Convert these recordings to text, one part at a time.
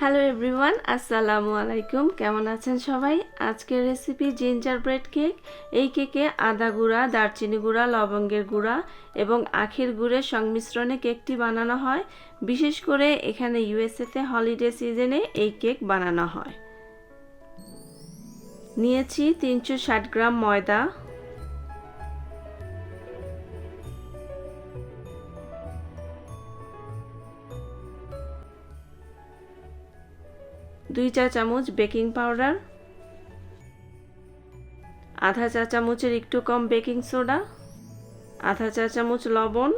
Hello everyone, আসসালামু আলাইকুম। কেমন আছেন সবাই? আজকের রেসিপি জিঞ্জার ব্রেড কেক। এই কেকে আদা গুঁড়া, দারচিনি গুঁড়া, লবঙ্গের গুঁড়া এবং আখের গুড়ের সংমিশ্রণে কেকটি বানানো হয়। বিশেষ করে এখানে ইউএসএতে হলিডে সিজনে এই কেক বানানো হয়। নিয়েছি 360 গ্রাম ময়দা, 2 চা চামচ বেকিং পাউডার, আধা চা চামচের একটু কম বেকিং সোডা, আধা চা চামচ লবণ,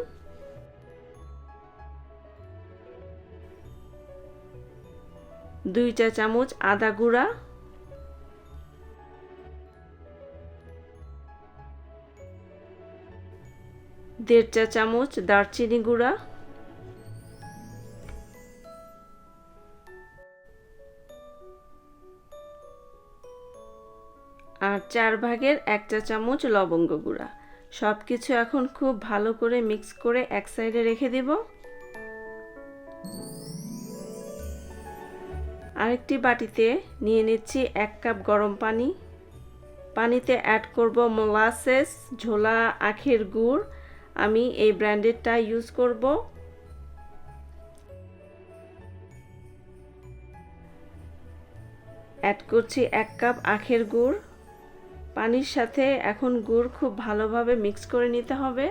2 চা চামচ আদা গুঁড়া, 1.5 চা চামচ দারচিনি গুঁড়া, আর 4 ভাগের 1 চা চামচ লবঙ্গ গুঁড়া। সব কিছু এখন খুব ভালো করে মিক্স করে এক সাইডে রেখে দেব। আরেকটি বাটিতে নিয়ে নিচ্ছি 1 কাপ গরম পানি। পানিতে অ্যাড করব মোলাসেস, ঝোলা আখের গুড়। আমি এই ব্র্যান্ডেরটা ইউজ করব। অ্যাড করছি 1 কাপ আখের গুড়। পানির সাথে এখন গুড় খুব ভালোভাবে মিক্স করে নিতে হবে।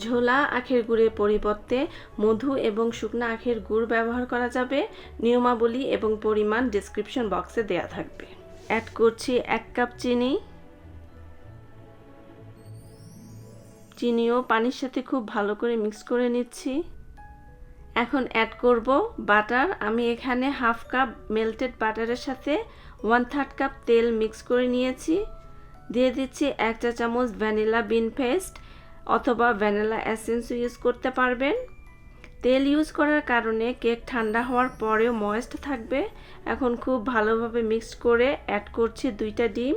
ঝোলা আখের গুড়ের পরিবর্তে মধু এবং শুকনো আখের গুড় ব্যবহার করা যাবে। নিয়মাবলী এবং পরিমাণ ডেসক্রিপশন বক্সে দেয়া থাকবে। অ্যাড করছি 1 কাপ চিনি। চিনিও পানির সাথে খুব ভালো করে মিক্স করে নিচ্ছি। এখন অ্যাড করব বাটার। আমি এখানে হাফ কাপ মেল্টেড বাটারের সাথে 1/3 কাপ তেল মিক্স করে নিয়েছি। দিয়ে দিচ্ছি 1 চা চামচ ভ্যানিলা বিন পেস্ট অথবা ভ্যানিলা এসেন্স ইউজ করতে পারবেন। তেল ইউজ করার কারণে কেক ঠান্ডা হওয়ার পরেও ময়েস্ট থাকবে। এখন খুব ভালোভাবে মিক্স করে অ্যাড করছি 2টা ডিম।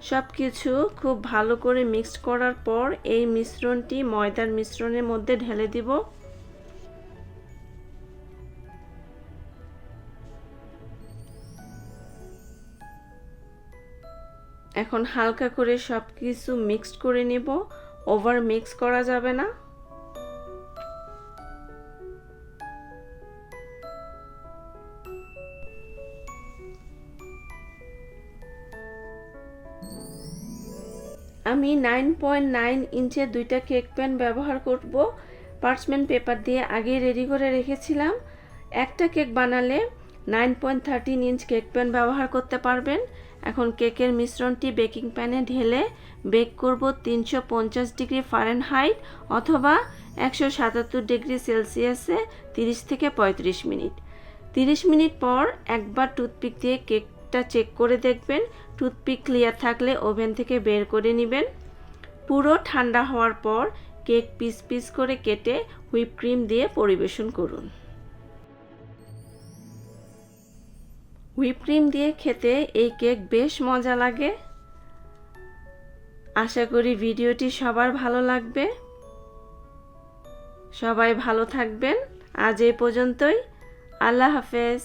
সব কিছু খুব ভালো করে মিক্স করার পর এই মিশ্রণটি ময়দার মিশ্রণের মধ্যে ঢেলে দিব। এখন হালকা করে সব কিছু মিক্সড করে নেব। ওভার মিক্স করা যাবে না। আমি 9.9 ইঞ্চের 2টা কেক প্যান ব্যবহার করব। পার্চমেন্ট পেপার দিয়ে আগে রেডি করে রেখেছিলাম। একটা কেক বানালে 9.13 ইঞ্চ কেক প্যান ব্যবহার করতে পারবেন। এখন কেকের মিশ্রণটি বেকিং প্যানে ঢেলে বেক করব 350 ডিগ্রি ফারেনহাইট অথবা 177 ডিগ্রি সেলসিয়াসে 30 থেকে 35 মিনিট। 30 মিনিট পর একবার টুথপিক দিয়ে কেকটা চেক করে দেখবেন। টুথপিক ক্লিয়ার থাকলে ওভেন থেকে বের করে নেবেন। পুরো ঠান্ডা হওয়ার পর কেক পিস পিস করে কেটে হুইপ ক্রিম দিয়ে পরিবেশন করুন। হুইপ ক্রিম দিয়ে খেতে এই কেক বেশ মজা লাগে। আশা করি ভিডিওটি সবার ভালো লাগবে। সবাই ভালো থাকবেন। আজ এই পর্যন্তই। আল্লাহ হাফেজ।